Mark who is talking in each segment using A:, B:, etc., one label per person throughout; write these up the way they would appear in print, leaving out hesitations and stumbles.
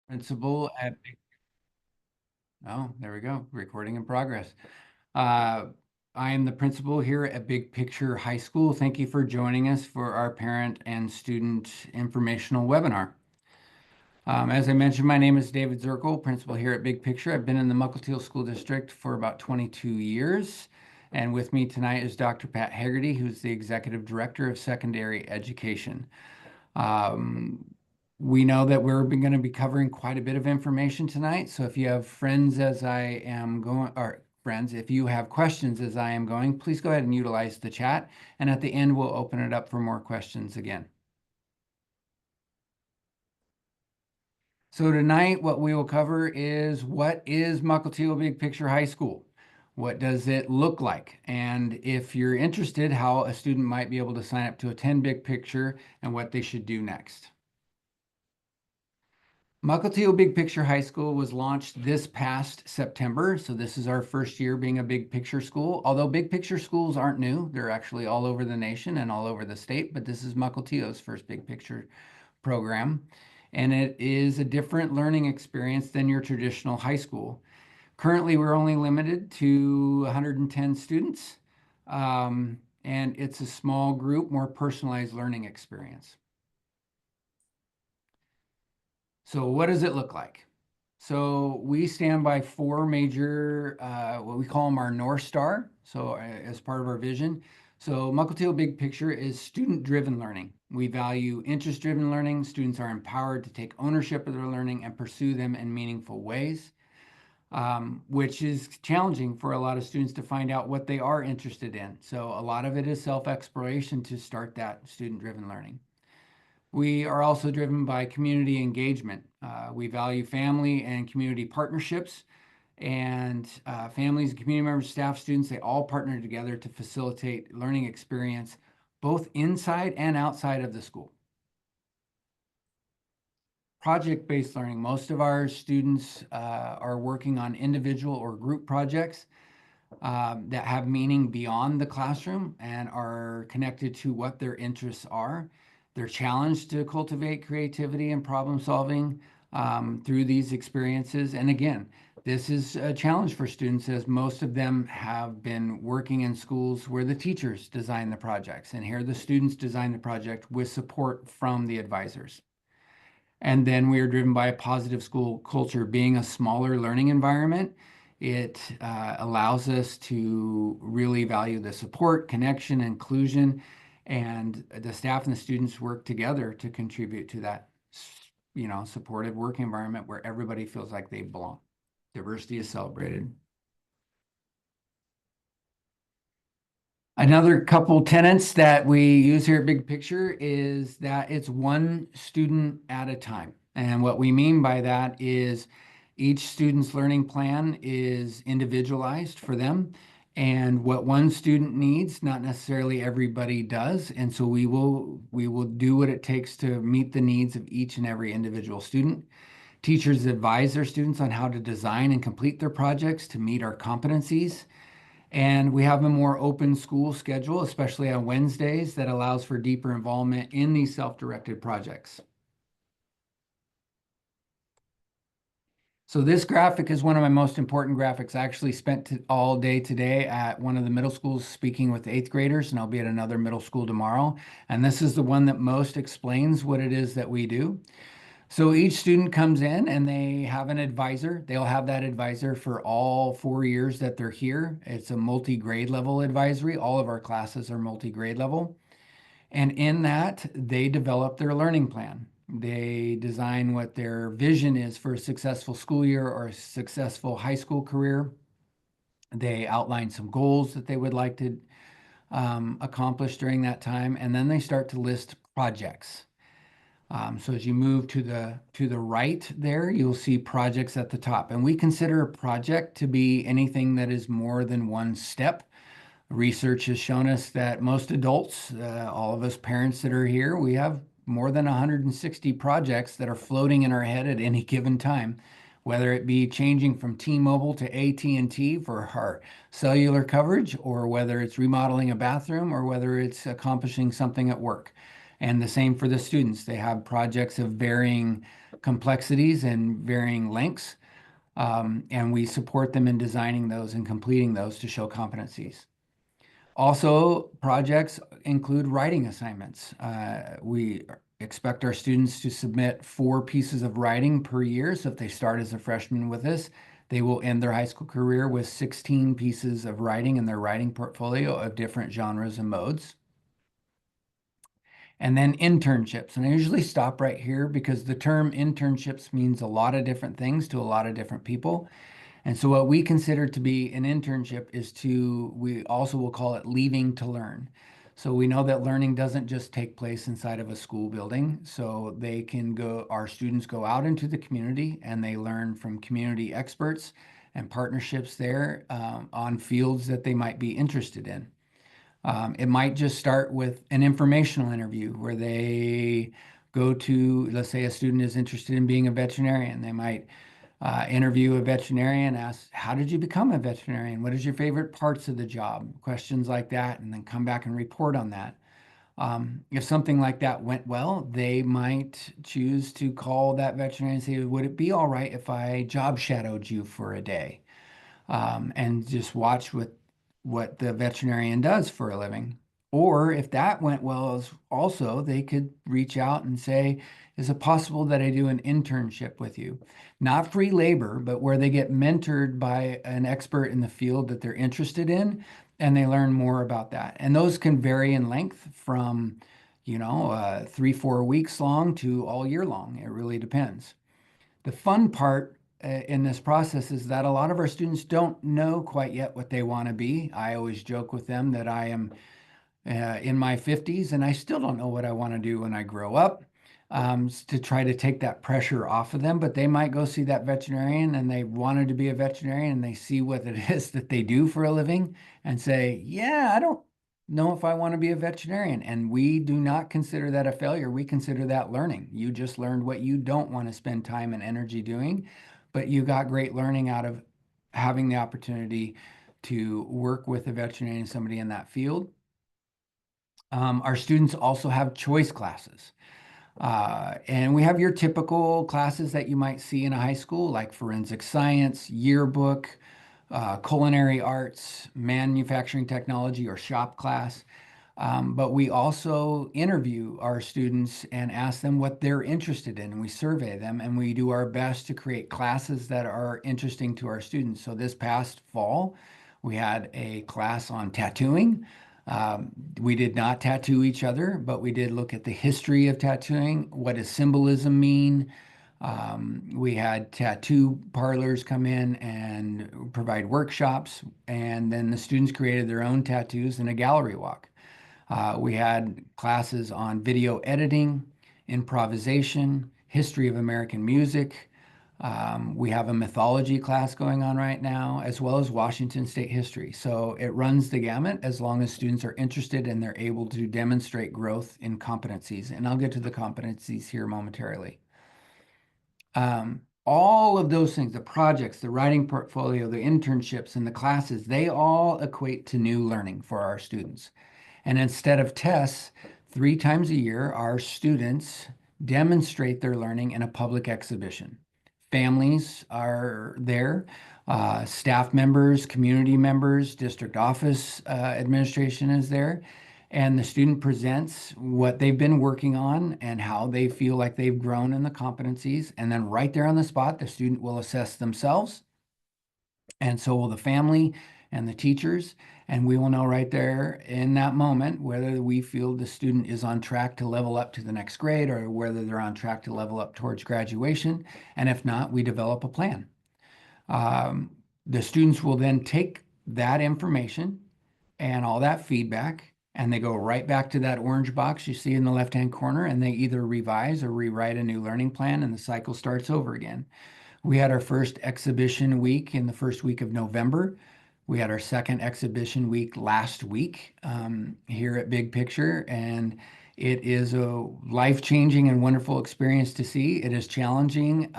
A: Principal at Oh, there we go. Recording in progress. Uh, I am the principal here at Big Picture High School. Thank you for joining us for our parent and student informational webinar. As I mentioned, my name is David Zirkle, principal here at Big Picture. I've been in the Mukilteo School District for about 22 years. And with me tonight is Dr. Pat Haggerty, who's the Executive Director of Secondary Education. Um, we know that we're going to be covering quite a bit of information tonight. So if you have friends as I am going, or friends, if you have questions as I am going, please go ahead and utilize the chat. And at the end, we'll open it up for more questions again. So tonight, what we will cover is what is Mukilteo Big Picture High School? What does it look like? And if you're interested, how a student might be able to sign up to attend Big Picture and what they should do next. Mukilteo Big Picture High School was launched this past September. So this is our first year being a Big Picture school. Although Big Picture schools aren't new, they're actually all over the nation and all over the state, but this is Mukilteo's first Big Picture program. And it is a different learning experience than your traditional high school. Currently, we're only limited to 110 students, and it's a small group, more personalized learning experience. So what does it look like? So we stand by four major, what we call them our North Star. So as part of our vision. So Mukilteo Big Picture is student-driven learning. We value interest-driven learning. Students are empowered to take ownership of their learning and pursue them in meaningful ways, which is challenging for a lot of students to find out what they are interested in. So a lot of it is self-exploration to start that student-driven learning. We are also driven by community engagement. We value family and community partnerships, and families, community members, staff, students, they all partner together to facilitate learning experience both inside and outside of the school. Project-based learning. Most of our students are working on individual or group projects that have meaning beyond the classroom and are connected to what their interests are. They're challenged to cultivate creativity and problem solving through these experiences. And again, this is a challenge for students as most of them have been working in schools where the teachers design the projects. And here the students design the project with support from the advisors. And then we are driven by a positive school culture. Being a smaller learning environment, it allows us to really value the support, connection, inclusion, and the staff and the students work together to contribute to that, supportive work environment where everybody feels like they belong. Diversity is celebrated. Another couple tenets that we use here at Big Picture is that it's one student at a time. And what we mean by that is each student's learning plan is individualized for them. And what one student needs, not necessarily everybody does. And so we will do what it takes to meet the needs of each and every individual student. Teachers advise their students on how to design and complete their projects to meet our competencies. And we have a more open school schedule, especially on Wednesdays, that allows for deeper involvement in these self-directed projects. So this graphic is one of my most important graphics. I actually spent all day today at one of the middle schools speaking with eighth graders, and I'll be at another middle school tomorrow. And this is the one that most explains what it is that we do. So each student comes in and they have an advisor. They'll have that advisor for all 4 years that they're here. It's a multi-grade level advisory. All of our classes are multi-grade level. And in that, they develop their learning plan. They design what their vision is for a successful school year or a successful high school career. They outline some goals that they would like to accomplish during that time. And then they start to list projects. So as you move to the right there, you'll see projects at the top. And we consider a project to be anything that is more than one step. Research has shown us that most adults, all of us parents that are here, we have more than 160 projects that are floating in our head at any given time, whether it be changing from T-Mobile to AT&T for our cellular coverage, or whether it's remodeling a bathroom, or whether it's accomplishing something at work. And the same for the students. They have projects of varying complexities and varying lengths, and we support them in designing those and completing those to show competencies. Also, projects include writing assignments. We expect our students to submit 4 pieces of writing per year. So if they start as a freshman with us, they will end their high school career with 16 pieces of writing in their writing portfolio of different genres and modes. And then internships. And I usually stop right here because the term internships means a lot of different things to a lot of different people. And so what we consider to be an internship is we also will call it leaving to learn. So we know that learning doesn't just take place inside of a school building. So our students go out into the community and they learn from community experts and partnerships there on fields that they might be interested in. It might just start with an informational interview where they go to, let's say a student is interested in being a veterinarian. They might interview a veterinarian, ask, how did you become a veterinarian? What is your favorite parts of the job? Questions like that, and then come back and report on that. If something like that went well, they might choose to call that veterinarian and say, would it be all right if I job shadowed you for a day? And just watch what the veterinarian does for a living. Or if that went well as also, they could reach out and say, is it possible that I do an internship with you? Not free labor, but where they get mentored by an expert in the field that they're interested in, and they learn more about that. And those can vary in length from, 3, 4 weeks long to all year long. It really depends. The fun part in this process is that a lot of our students don't know quite yet what they want to be. I always joke with them that I am in my 50s and I still don't know what I want to do when I grow up, to try to take that pressure off of them. But they might go see that veterinarian and they wanted to be a veterinarian and they see what it is that they do for a living and say, yeah, I don't know if I want to be a veterinarian. And we do not consider that a failure. We consider that learning. You just learned what you don't want to spend time and energy doing, but you got great learning out of having the opportunity to work with a veterinarian, somebody in that field. Our students also have choice classes. And we have your typical classes that you might see in a high school, like forensic science, yearbook, culinary arts, manufacturing technology, or shop class. But we also interview our students and ask them what they're interested in, and we survey them, and we do our best to create classes that are interesting to our students. So this past fall, we had a class on tattooing. We did not tattoo each other, but we did look at the history of tattooing. What does symbolism mean? We had tattoo parlors come in and provide workshops, and then the students created their own tattoos in a gallery walk. We had classes on video editing, improvisation, history of American music. We have a mythology class going on right now, as well as Washington State history. So it runs the gamut as long as students are interested and they're able to demonstrate growth in competencies. And I'll get to the competencies here momentarily. All of those things, the projects, the writing portfolio, the internships, and the classes, they all equate to new learning for our students. And instead of tests, 3 times a year, our students demonstrate their learning in a public exhibition. Families are there, staff members, community members, district office administration is there, and the student presents what they've been working on and how they feel like they've grown in the competencies. And then right there on the spot, the student will assess themselves, and so will the family and the teachers. And we will know right there in that moment whether we feel the student is on track to level up to the next grade or whether they're on track to level up towards graduation. And if not, we develop a plan. Um, the students will then take that information and all that feedback, and they go right back to that orange box you see in the left-hand corner, and they either revise or rewrite a new learning plan, and the cycle starts over again. We had our first exhibition week in the first week of November. We had our second exhibition week last week here at Big Picture, and it is a life-changing and wonderful experience to see. It is challenging,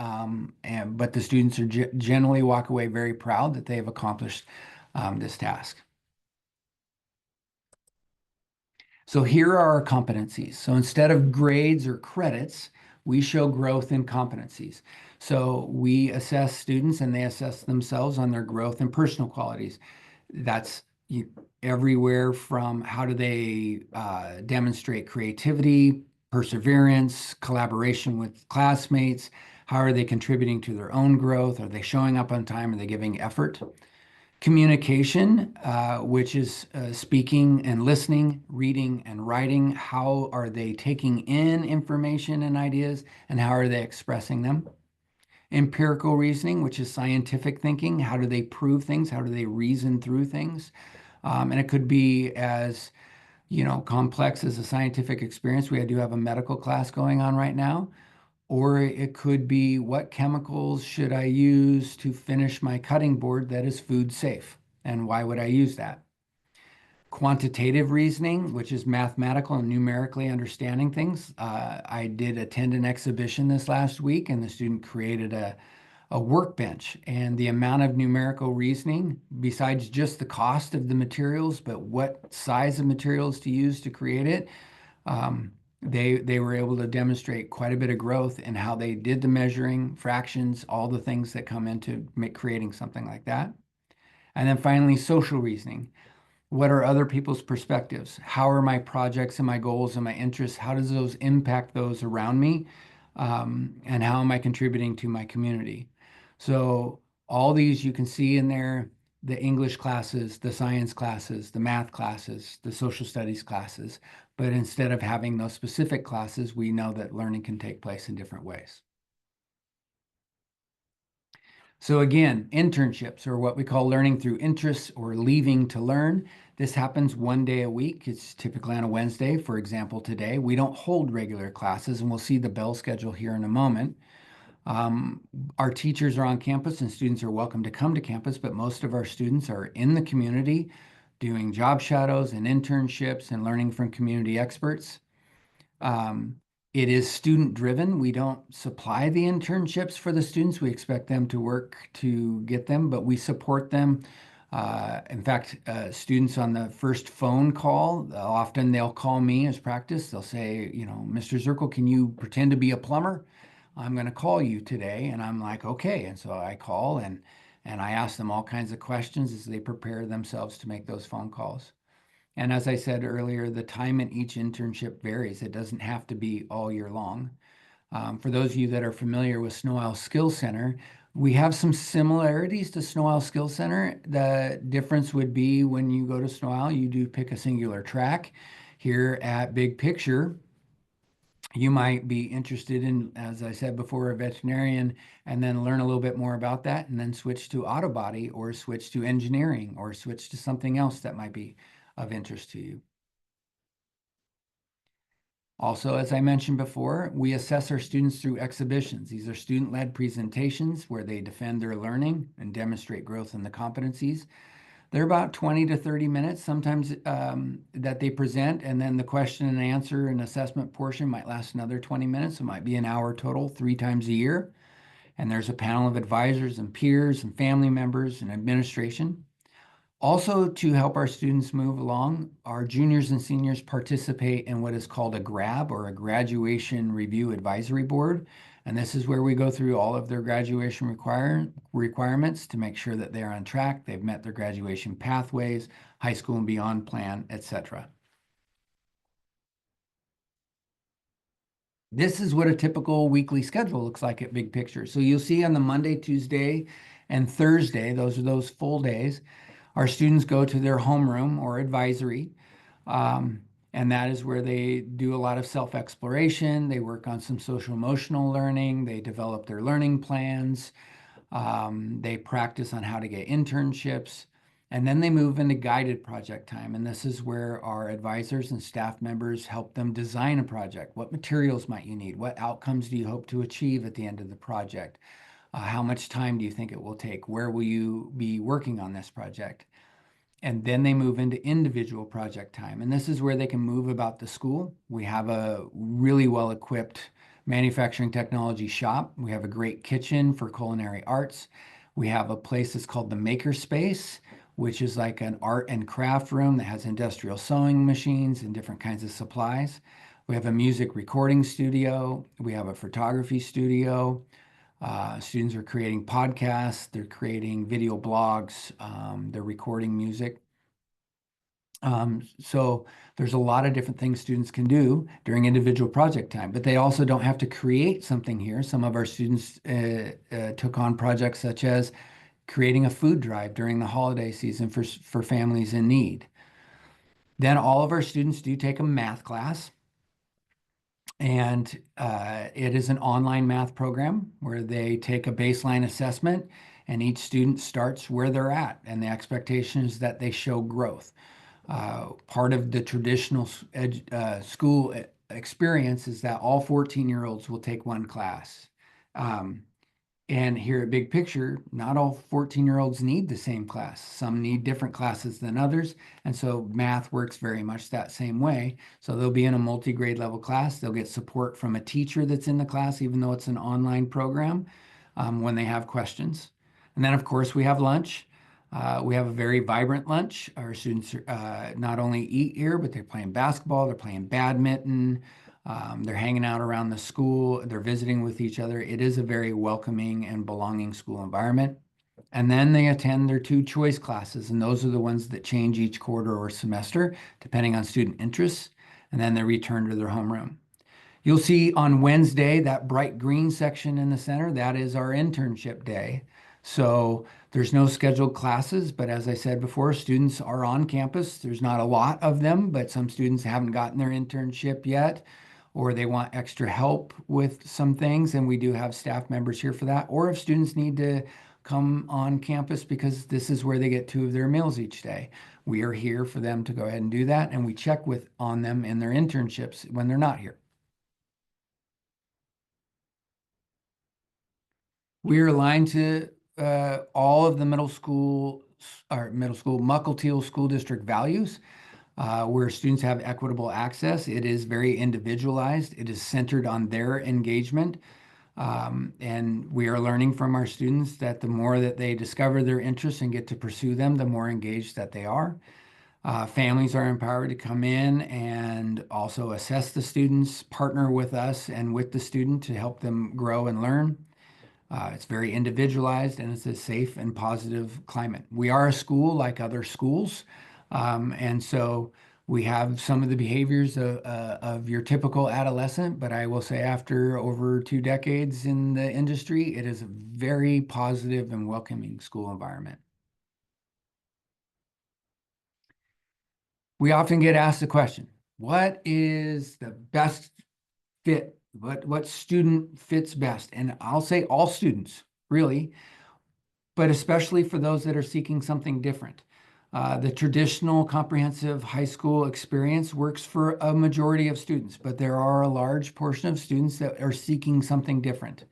A: but the students are generally walk away very proud that they have accomplished this task. So here are our competencies. So instead of grades or credits, we show growth in competencies. So we assess students and they assess themselves on their growth and personal qualities. That's everywhere from how do they demonstrate creativity, perseverance, collaboration with classmates, how are they contributing to their own growth? Are they showing up on time? Are they giving effort? Communication, which is speaking and listening, reading and writing. How are they taking in information and ideas, and how are they expressing them? Empirical reasoning, which is scientific thinking. How do they prove things? How do they reason through things? And it could be as, complex as a scientific experience. We do have a medical class going on right now. Or it could be, what chemicals should I use to finish my cutting board that is food safe? And why would I use that? Quantitative reasoning, which is mathematical and numerically understanding things. I did attend an exhibition this last week, and the student created a workbench. And the amount of numerical reasoning, besides just the cost of the materials, but what size of materials to use to create it, they were able to demonstrate quite a bit of growth in how they did the measuring, fractions, all the things that come into creating something like that. And then finally, social reasoning. What are other people's perspectives? How are my projects and my goals and my interests? How does those impact those around me? And how am I contributing to my community? So all these you can see in there, the English classes, the science classes, the math classes, the social studies classes. But instead of having those specific classes, we know that learning can take place in different ways. So again, internships are what we call learning through interests or leaving to learn. This happens one day a week. It's typically on a Wednesday. For example, today, we don't hold regular classes, and we'll see the bell schedule here in a moment. Um, our teachers are on campus and students are welcome to come to campus, but most of our students are in the community doing job shadows and internships and learning from community experts. Um, it is student driven. We don't supply the internships for the students. We expect them to work to get them, but we support them. In fact, students on the first phone call, often they'll call me as practice. They'll say, Mr. Zirkle, can you pretend to be a plumber? I'm going to call you today. And I'm like, okay. And so I call and I ask them all kinds of questions as they prepare themselves to make those phone calls. And as I said earlier, the time in each internship varies. It doesn't have to be all year long. For those of you that are familiar with Snow Isle Skills Center, we have some similarities to Snow Isle Skills Center. The difference would be when you go to Snow Isle, you do pick a singular track. Here at Big Picture, you might be interested in, as I said before, a veterinarian, and then learn a little bit more about that, and then switch to auto body or switch to engineering or switch to something else that might be of interest to you. Also, as I mentioned before, we assess our students through exhibitions. These are student-led presentations where they defend their learning and demonstrate growth in the competencies. They're about 20 to 30 minutes sometimes that they present, and then the question and answer and assessment portion might last another 20 minutes. It might be an hour total, 3 times a year. And there's a panel of advisors and peers and family members and administration. Also, to help our students move along, our juniors and seniors participate in what is called a GRAB, or a Graduation Review Advisory Board. And this is where we go through all of their graduation requirements to make sure that they're on track, they've met their graduation pathways, high school and beyond plan, etc. This is what a typical weekly schedule looks like at Big Picture. So you'll see on the Monday, Tuesday, and Thursday, those are those full days, our students go to their homeroom or advisory. Um, and that is where they do a lot of self-exploration. They work on some social emotional learning. They develop their learning plans. They practice on how to get internships. And then they move into guided project time. And this is where our advisors and staff members help them design a project. What materials might you need? What outcomes do you hope to achieve at the end of the project? How much time do you think it will take? Where will you be working on this project? And then they move into individual project time. And this is where they can move about the school. We have a really well-equipped manufacturing technology shop. We have a great kitchen for culinary arts. We have a place that's called the Maker Space, which is like an art and craft room that has industrial sewing machines and different kinds of supplies. We have a music recording studio. We have a photography studio. Students are creating podcasts. They're creating video blogs. They're recording music. So there's a lot of different things students can do during individual project time, but they also don't have to create something here. Some of our students took on projects such as creating a food drive during the holiday season for families in need. Then all of our students do take a math class, and it is an online math program where they take a baseline assessment, and each student starts where they're at, and the expectation is that they show growth. Part of the traditional school experience is that all 14-year-olds will take one class. Um, and here at Big Picture, not all 14-year-olds need the same class. Some need different classes than others. And so math works very much that same way. So they'll be in a multi-grade level class. They'll get support from a teacher that's in the class, even though it's an online program, when they have questions. And then, of course, we have lunch. We have a very vibrant lunch. Our students not only eat here, but they're playing basketball, they're playing badminton, they're hanging out around the school, they're visiting with each other. It is a very welcoming and belonging school environment. And then they attend their two choice classes, and those are the ones that change each quarter or semester, depending on student interests. And then they return to their homeroom. You'll see on Wednesday that bright green section in the center, that is our internship day. So there's no scheduled classes, but as I said before, students are on campus. There's not a lot of them, but some students haven't gotten their internship yet, or they want extra help with some things, and we do have staff members here for that. Or if students need to come on campus because this is where they get two of their meals each day, we are here for them to go ahead and do that, and we check on them in their internships when they're not here. We are aligned to all of the middle school Mukilteo School District values, where students have equitable access. It is very individualized. It is centered on their engagement. And we are learning from our students that the more that they discover their interests and get to pursue them, the more engaged that they are. Families are empowered to come in and also assess the students, partner with us and with the student to help them grow and learn. It's very individualized, and it's a safe and positive climate. We are a school like other schools, and so we have some of the behaviors of your typical adolescent, but I will say after over 2 decades in the industry, it is a very positive and welcoming school environment. We often get asked the question, what is the best fit? What student fits best? And I'll say all students, really, but especially for those that are seeking something different. The traditional comprehensive high school experience works for a majority of students, but there are a large portion of students that are seeking something different.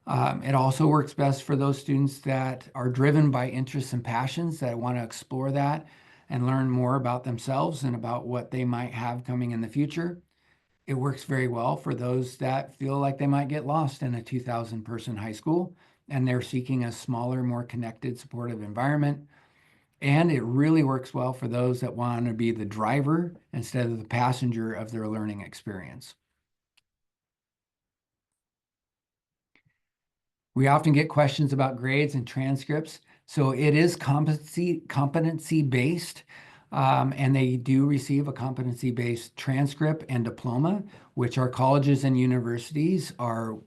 A: It also works best for those students that are driven by interests and passions that want to explore that and learn more about themselves and about what they might have coming in the future. It works very well for those that feel like they might get lost in a 2,000 person high school and they're seeking a smaller, more connected, supportive environment. And it really works well for those that want to be the driver instead of the passenger of their learning experience. We often get questions about grades and transcripts. So it is competency based, and they do receive a competency-based transcript and diploma, which our colleges and universities are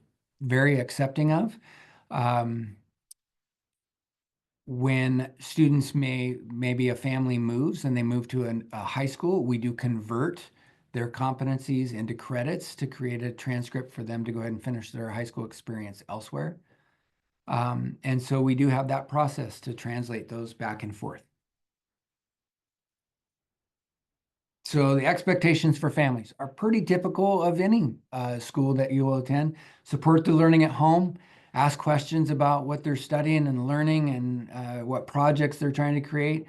A: very accepting of. When students maybe a family moves and they move to a high school, we do convert their competencies into credits to create a transcript for them to go ahead and finish their high school experience elsewhere. And so we do have that process to translate those back and forth. So the expectations for families are pretty typical of any school that you will attend. Support the learning at home, ask questions about what they're studying and learning and what projects they're trying to create.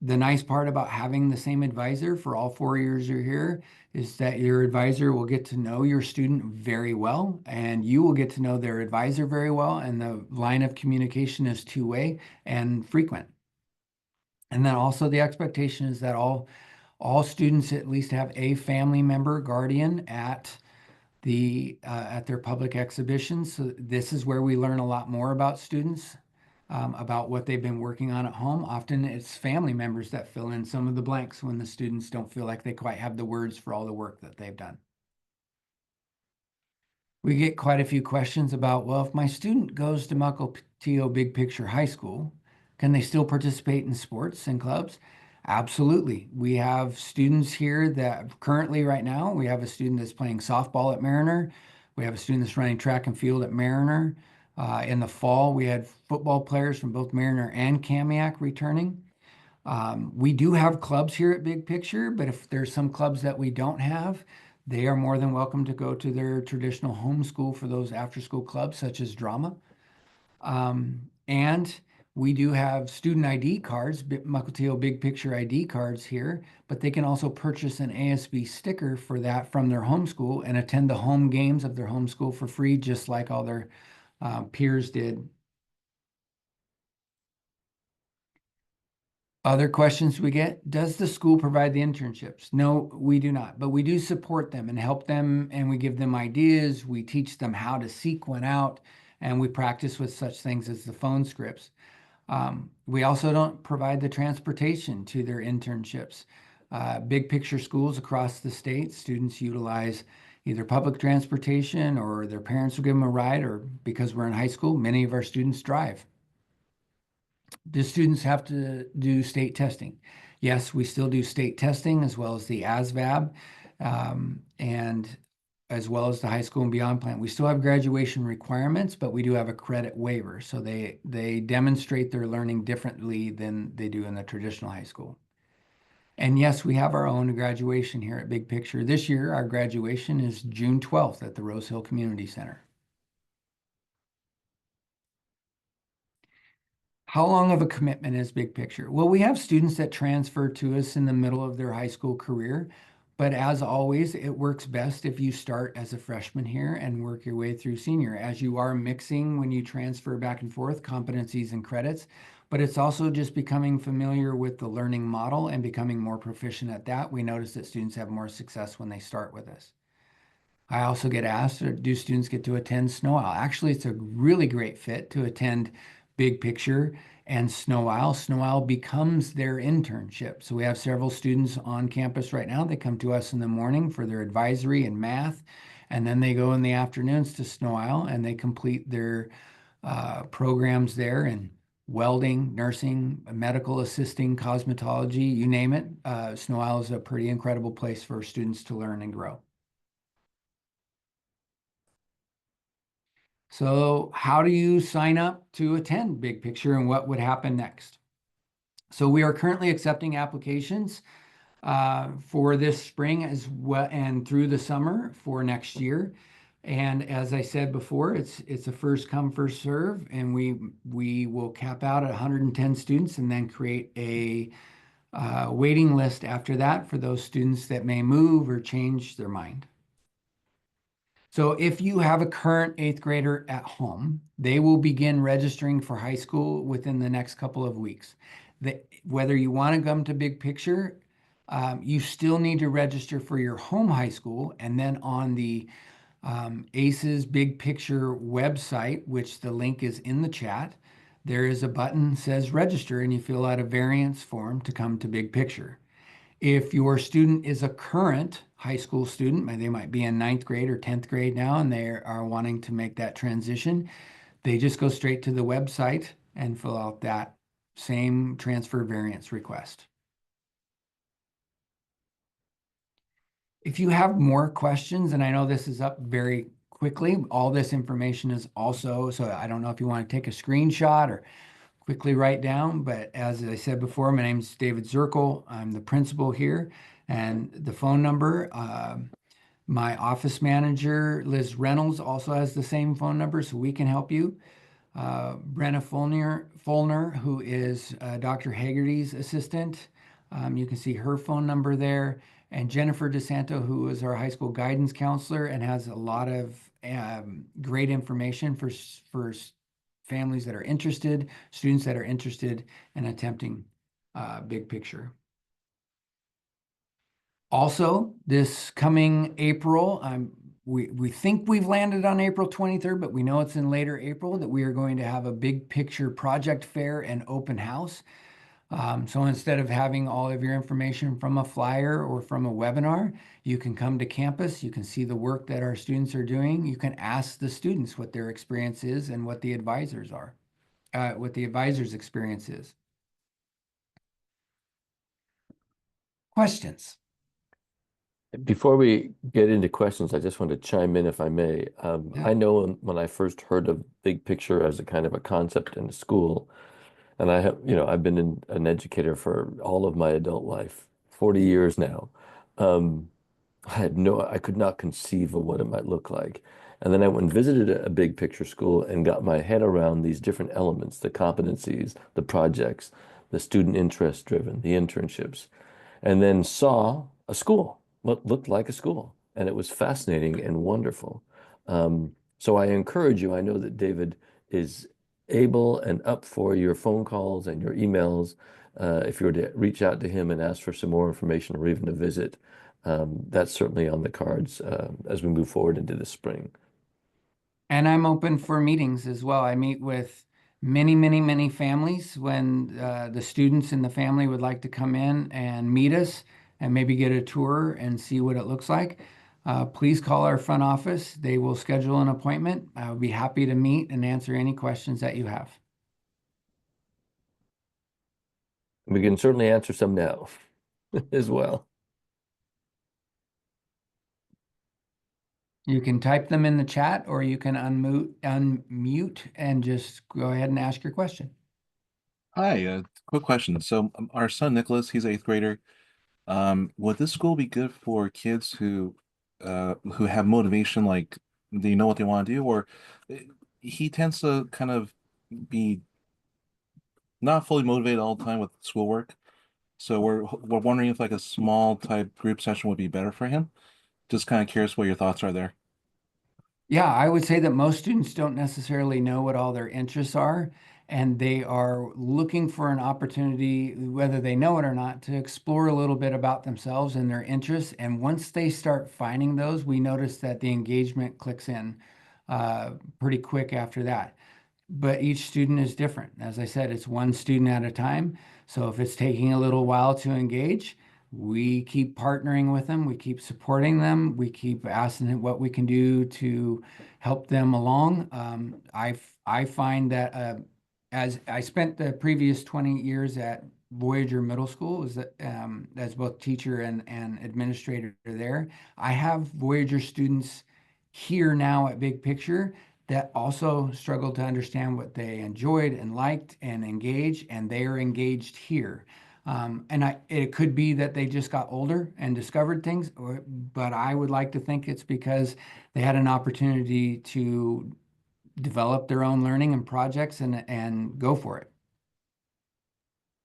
A: The nice part about having the same advisor for all 4 years you're here is that your advisor will get to know your student very well, and you will get to know their advisor very well, and the line of communication is two-way and frequent. And then also the expectation is that all students at least have a family member guardian at their public exhibitions. So this is where we learn a lot more about students, about what they've been working on at home. Often it's family members that fill in some of the blanks when the students don't feel like they quite have the words for all the work that they've done. We get quite a few questions about, well, if my student goes to Mukilteo Big Picture High School, can they still participate in sports and clubs? Absolutely. We have students here that currently, right now, we have a student that's playing softball at Mariner. We have a student that's running track and field at Mariner. In the fall, we had football players from both Mariner and Kamiak returning. We do have clubs here at Big Picture, but if there's some clubs that we don't have, they are more than welcome to go to their traditional home school for those after-school clubs, such as drama. And we do have student ID cards, Mukilteo Big Picture ID cards here, but they can also purchase an ASB sticker for that from their home school and attend the home games of their home school for free, just like all their peers did. Other questions we get, does the school provide the internships? No, we do not, but we do support them and help them, and we give them ideas. We teach them how to seek one out, and we practice with such things as the phone scripts. We also don't provide the transportation to their internships. Big picture schools across the state, students utilize either public transportation or their parents will give them a ride, or because we're in high school, many of our students drive. Do students have to do state testing? Yes, we still do state testing as well as the ASVAB, and as well as the high school and beyond plan. We still have graduation requirements, but we do have a credit waiver. So they demonstrate their learning differently than they do in the traditional high school. And yes, we have our own graduation here at Big Picture. This year, our graduation is June 12th at the Rose Hill Community Center. How long of a commitment is Big Picture? Well, we have students that transfer to us in the middle of their high school career, but as always, it works best if you start as a freshman here and work your way through senior, as you are mixing when you transfer back and forth competencies and credits, but it's also just becoming familiar with the learning model and becoming more proficient at that. We notice that students have more success when they start with us. I also get asked, do students get to attend Snow Owl? Actually, it's a really great fit to attend Big Picture and Snow Owl. Snow Owl becomes their internship. So we have several students on campus right now. They come to us in the morning for their advisory and math, and then they go in the afternoons to Snow Owl and they complete their programs there in welding, nursing, medical assisting, cosmetology, you name it. Snow Owl is a pretty incredible place for students to learn and grow. So how do you sign up to attend Big Picture and what would happen next? So we are currently accepting applications for this spring as well and through the summer for next year. And as I said before, it's a first come, first serve, and we will cap out at 110 students and then create a waiting list after that for those students that may move or change their mind. So if you have a current eighth grader at home, they will begin registering for high school within the next couple of weeks. Whether you want to come to Big Picture, you still need to register for your home high school. And then on the ACES Big Picture website, which the link is in the chat, there is a button that says register, and you fill out a variance form to come to Big Picture. If your student is a current high school student, they might be in ninth grade or 10th grade now, and they are wanting to make that transition, they just go straight to the website and fill out that same transfer variance request. If you have more questions, and I know this is up very quickly, all this information is also, so I don't know if you want to take a screenshot or quickly write down, but as I said before, my name is David Zirkle. I'm the principal here, and the phone number, my office manager, Liz Reynolds, also has the same phone number, so we can help you. Brenna Fulner, who is Dr. Haggerty's assistant. You can see her phone number there. And Jennifer DeSanto, who is our high school guidance counselor and has a lot of great information for families that are interested, students that are interested in attempting big picture. Also, this coming April, we think we've landed on April 23rd, but we know it's in later April that we are going to have a big picture project fair and open house. So instead of having all of your information from a flyer or from a webinar, you can come to campus, you can see the work that our students are doing, you can ask the students what their experience is and what the advisors are, what the advisor's experience is. Questions?
B: Before we get into questions, I just want to chime in if I may.
A: Yeah.
B: I know when I first heard of big picture as a kind of a concept in school, and I have, I've been an educator for all of my adult life, 40 years now. Um, I could not conceive of what it might look like. And then I went and visited a big picture school and got my head around these different elements, the competencies, the projects, the student interest driven, the internships, and then saw a school, what looked like a school. And it was fascinating and wonderful. So I encourage you, I know that David is able and up for your phone calls and your emails. If you were to reach out to him and ask for some more information or even a visit, that's certainly on the cards as we move forward into the spring.
A: And I'm open for meetings as well. I meet with many families when the students in the family would like to come in and meet us and maybe get a tour and see what it looks like. Please call our front office. They will schedule an appointment. I would be happy to meet and answer any questions that you have.
B: We can certainly answer some now as well.
A: You can type them in the chat or you can unmute and just go ahead and ask your question.
C: Hi, quick question. So our son Nicholas, he's eighth grader. Would this school be good for kids who have motivation, like they know what they want to do, or uh, he tends to kind of be not fully motivated all the time with schoolwork. So we're wondering if like a small type group session would be better for him. Just kind of curious what your thoughts are there.
A: Yeah, I would say that most students don't necessarily know what all their interests are, and they are looking for an opportunity, whether they know it or not, to explore a little bit about themselves and their interests. And once they start finding those, we notice that the engagement clicks in pretty quick after that. But each student is different. As I said, it's one student at a time. So if it's taking a little while to engage, we keep partnering with them, we keep supporting them, we keep asking them what we can do to help them along. I find that as I spent the previous 20 years at Voyager Middle School as both teacher and administrator there, I have Voyager students here now at Big Picture that also struggled to understand what they enjoyed and liked and engaged, and they are engaged here. It could be that they just got older and discovered things, but I would like to think it's because they had an opportunity to develop their own learning and projects and go for it.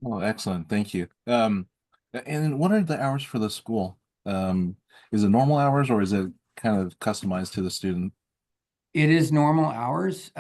C: Oh, excellent. Thank you. And what are the hours for the school? Is it normal hours or is it kind of customized to the student?
A: It is normal hours.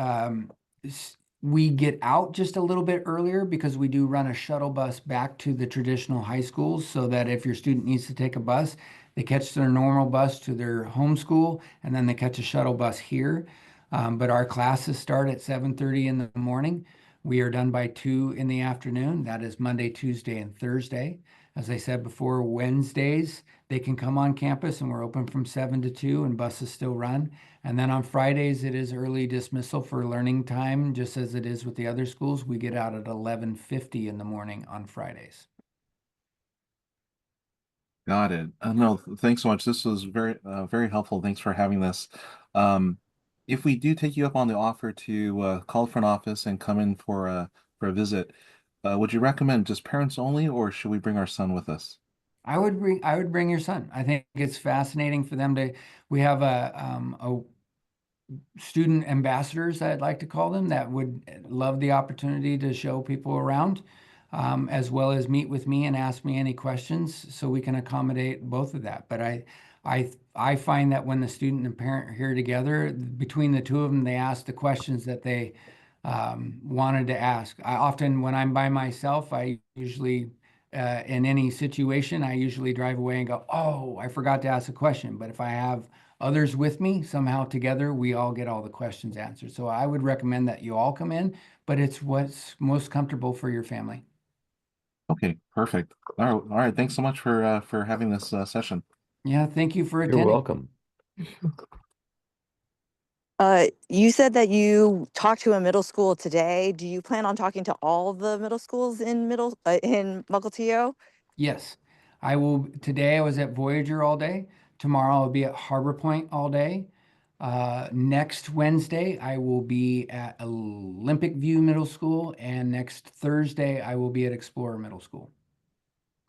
A: We get out just a little bit earlier because we do run a shuttle bus back to the traditional high schools so that if your student needs to take a bus, they catch their normal bus to their home school and then they catch a shuttle bus here. But our classes start at 7:30 in the morning. We are done by 2 in the afternoon. That is Monday, Tuesday, and Thursday. As I said before, Wednesdays, they can come on campus and we're open from 7 to 2 and buses still run. And then on Fridays, it is early dismissal for learning time, just as it is with the other schools. We get out at 11:50 in the morning on Fridays.
C: Got it. No, thanks so much. This was very helpful. Thanks for having this. Um, if we do take you up on the offer to call the front office and come in for a visit, would you recommend just parents only, or should we bring our son with us?
A: I would bring your son. I think it's fascinating for them to, we have student ambassadors, I'd like to call them, that would love the opportunity to show people around, as well as meet with me and ask me any questions so we can accommodate both of that. But I find that when the student and parent are here together, between the two of them, they ask the questions that they wanted to ask. I often, when I'm by myself, I usually, in any situation, I usually drive away and go, "Oh, I forgot to ask a question." But if I have others with me, somehow together, we all get all the questions answered. So I would recommend that you all come in, but it's what's most comfortable for your family.
C: Okay, perfect. All right. Thanks so much for having this session.
A: Yeah, thank you for
B: You're
A: attending.
B: welcome.
D: You said that you talked to a middle school today. Do you plan on talking to all the middle schools in Mukilteo?
A: Yes, I will. Today I was at Voyager all day. Tomorrow I'll be at Harbor Point all day. Next Wednesday I will be at Olympic View Middle School, and next Thursday I will be at Explorer Middle School.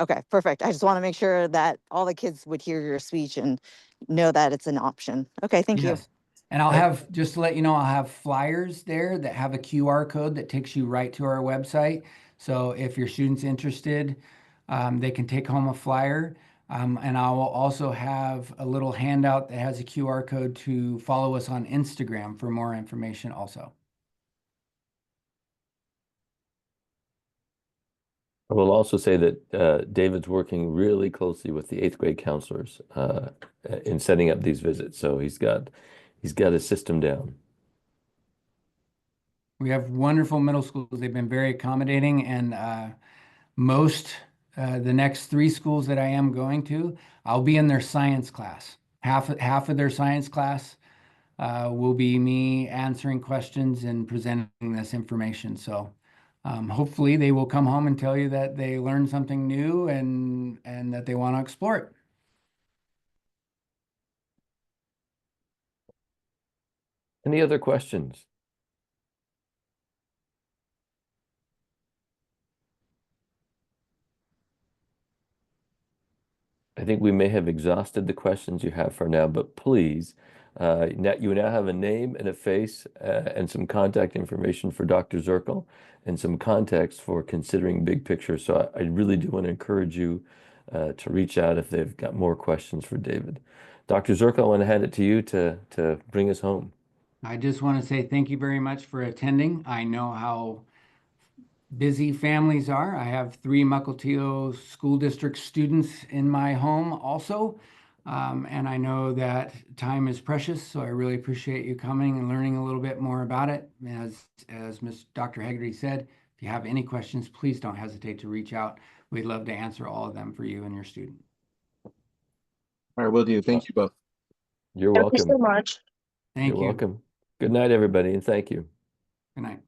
D: Okay, perfect. I just want to make sure that all the kids would hear your speech and know that it's an option. Okay, thank you.
A: Yes. And I'll
B: I-
A: have, just to let you know, I'll have flyers there that have a QR code that takes you right to our website. So if your student's interested, they can take home a flyer. And I will also have a little handout that has a QR code to follow us on Instagram for more information also.
B: I will also say that David's working really closely with the eighth grade counselors in setting up these visits. So he's got a system down.
A: We have wonderful middle schools. They've been very accommodating, and most the next three schools that I am going to, I'll be in their science class. Half of their science class will be me answering questions and presenting this information. So hopefully they will come home and tell you that they learned something new and that they want to explore it.
B: Any other questions? I think we may have exhausted the questions you have for now, but please, you now have a name and a face and some contact information for Dr. Zirkle and some context for considering big picture. So I really do want to encourage you to reach out if they've got more questions for David. Dr. Zirkle, I want to hand it to you to bring us home.
A: I just want to say thank you very much for attending. I know how busy families are. I have three Mukilteo School District students in my home also. And I know that time is precious, so I really appreciate you coming and learning a little bit more about it. As Dr. Hegarty said, if you have any questions, please don't hesitate to reach out. We'd love to answer all of them for you and your student.
C: All right, will do. Thank you both.
B: You're
E: Thank you so
B: welcome.
E: much.
A: Thank
B: You're
A: you.
B: welcome. Good night, everybody, and thank you.
A: Good night.